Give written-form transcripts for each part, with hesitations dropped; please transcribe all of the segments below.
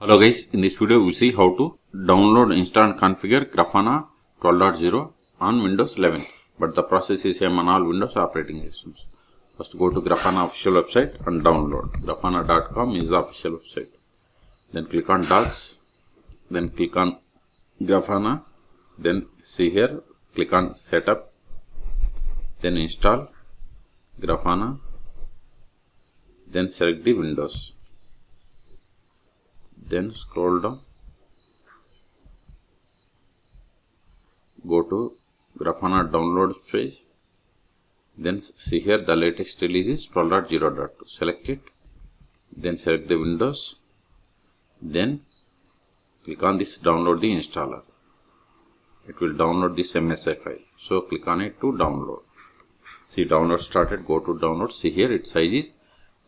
Hello guys, in this video we will see how to download, install and configure Grafana 12.0 on Windows 11. But the process is same on all Windows operating systems. First go to Grafana official website and download. Grafana.com is the official website. Then click on Docs. Then click on Grafana. Then see here, click on Setup. Then install Grafana. Then select the Windows. Then scroll down, go to Grafana downloads page, then see here the latest release is 12.0.2. Select it, then select the Windows, then click on this download the installer. It will download this MSI file, so click on it to download. See, download started, go to download. See here its size is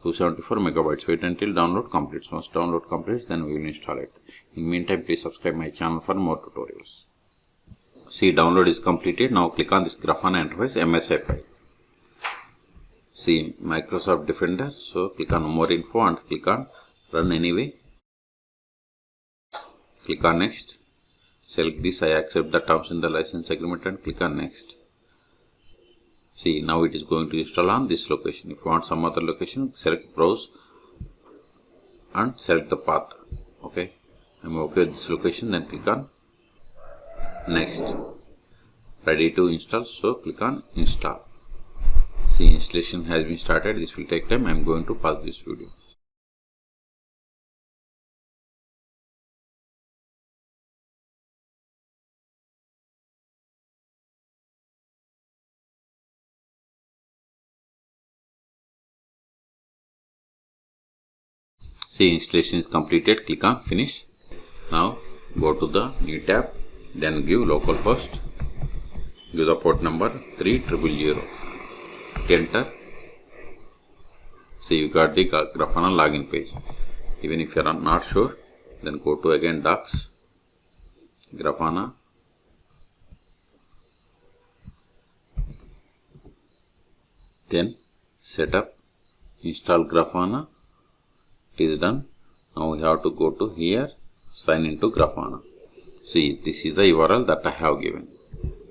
274 megabytes. Wait until download completes. Once download completes, then we will install it. In meantime, please subscribe my channel for more tutorials. See, download is completed. Now click on this Grafana interface MSI file. See, Microsoft Defender. So click on more info and click on run anyway. Click on next. Select this. I accept the terms in the license agreement and click on next. See, now it is going to install on this location. If you want some other location, select browse and select the path. Okay, I'm okay with this location, then click on next. Ready to install, so click on install. See, installation has been started. This will take time. I'm going to pause this video. See, installation is completed. Click on finish. Now go to the new tab, then give localhost, give the port number 3000, enter. See, you got the Grafana login page. Even if you are not sure, then go to again Docs, Grafana, then setup, install Grafana. It is done. Now we have to go to here, sign into Grafana. See, this is the URL that I have given.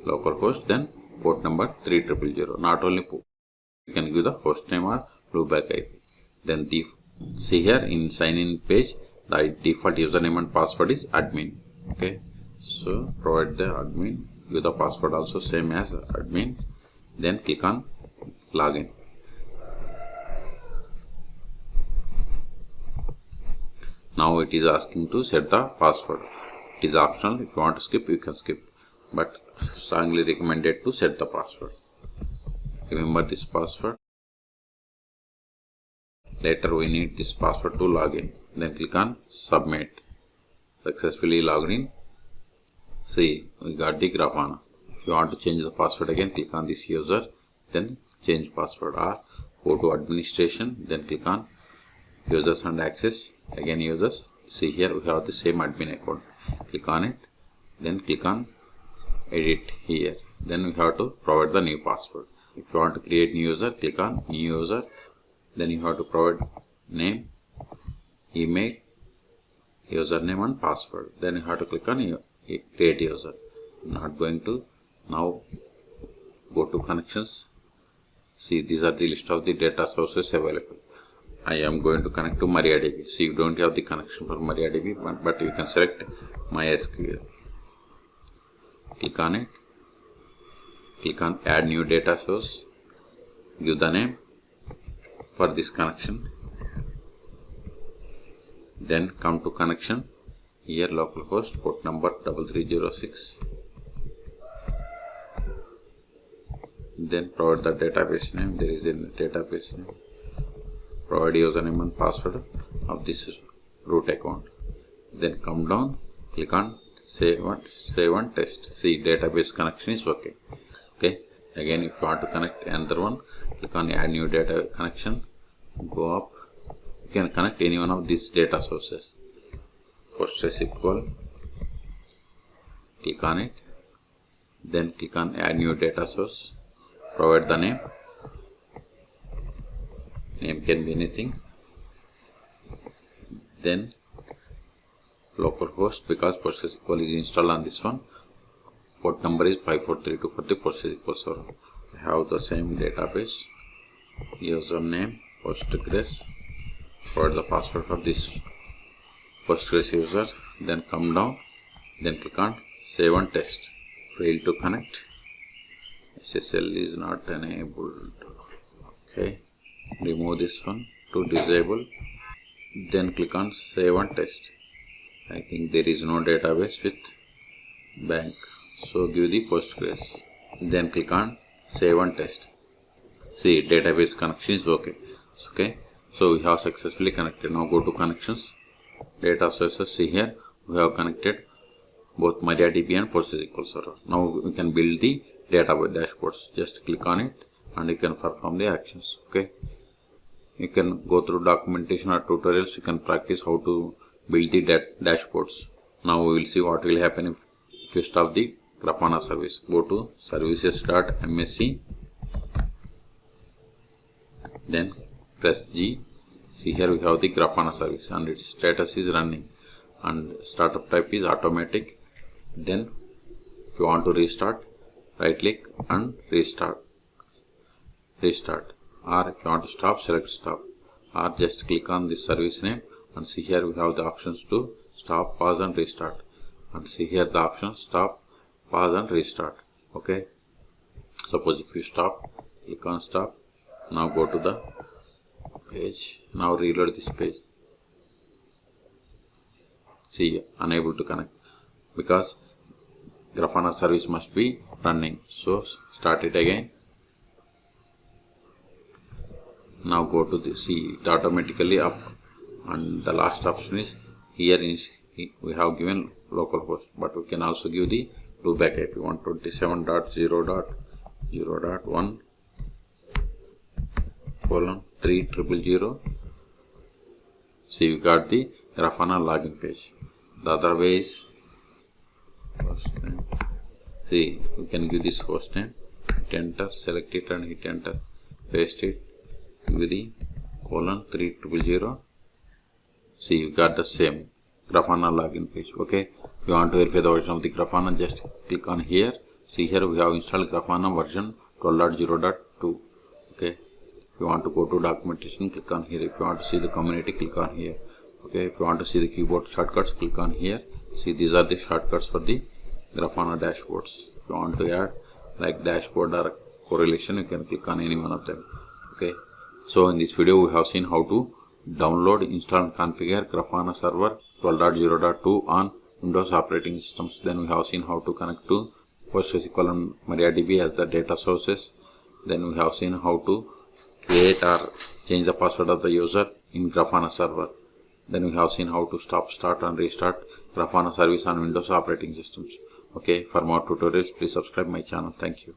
Localhost, then port number 3000. Not only port, you can give the host name or loopback IP. Then see here in sign in page, the default username and password is admin. Okay, so provide the admin. Give the password also same as admin. Then click on login. Now it is asking to set the password. It is optional. If you want to skip, you can skip. But strongly recommended to set the password. Remember this password. Later we need this password to log in. Then click on submit. Successfully logged in. See, we got the Grafana. If you want to change the password again, click on this user. Then change password, or go to administration. Then click on users and access. Again users. See here we have the same admin account. Click on it, then click on edit here. Then we have to provide the new password. If you want to create new user, click on new user. Then you have to provide name, email, username and password. Then you have to click on create user. I'm not going to. Now go to connections. See, these are the list of the data sources available. I am going to connect to MariaDB. See, you don't have the connection for MariaDB, but you can select MySQL. Click on it. Click on add new data source. Give the name for this connection. Then come to connection. Here localhost port number 3306. Then provide the database name. There is a database name. Provide username and password of this root account. Then come down, click on save and test. See, database connection is okay. Okay. Again, if you want to connect another one, click on add new data connection. Go up. You can connect any one of these data sources. PostgreSQL. Click on it. Then click on add new data source. Provide the name. Name can be anything. Then localhost because PostgreSQL is installed on this one. Port number is 5432 for the PostgreSQL server. I have the same database, username, Postgres, for the password for this Postgres user. Then come down, then click on save and test. Fail to connect. SSL is not enabled. Okay, remove this one to disable. Then click on save and test. I think there is no database with bank, so give the Postgres. Then click on save and test. See, database connection is okay. Okay, so we have successfully connected. Now go to connections, data sources. See here we have connected both MariaDB and PostgreSQL server. Now we can build the database dashboards. Just click on it and you can perform the actions. Okay, you can go through documentation or tutorials. You can practice how to build the dashboards. Now we will see what will happen if you stop the Grafana service. Go to services.msc, then press G. See here we have the Grafana service and its status is running and startup type is automatic. Then if you want to restart, right click and restart, or if you want to stop, select stop, or just click on this service name and see here we have the options to stop, pause and restart, and see here the options stop, pause and restart. Okay, suppose if you stop, click on stop. Now go to the page. Now reload this page. See, unable to connect because Grafana service must be running. So start it again. Now go to the, see, it automatically up, and the last option is here we have given localhost, but we can also give the loopback IP. 127.0.0.1:3000. See, we got the Grafana login page. The other way is host name. See, we can give this host name, hit enter, select it and hit enter, paste it, give the :3000. See, you got the same Grafana login page. Okay, if you want to verify the version of the Grafana, just click on here. See here we have installed Grafana version 12.0.2. Okay, if you want to go to documentation, click on here. If you want to see the community, click on here. Okay, if you want to see the keyboard shortcuts, click on here. See, these are the shortcuts for the Grafana dashboards. If you want to add like dashboard or correlation, you can click on any one of them. Okay, so in this video we have seen how to download, install and configure Grafana server 12.0.2 on Windows operating systems. Then we have seen how to connect to PostgreSQL and MariaDB as the data sources. Then we have seen how to create or change the password of the user in Grafana server. Then we have seen how to stop, start and restart Grafana service on Windows operating systems. Okay, for more tutorials please subscribe my channel. Thank you.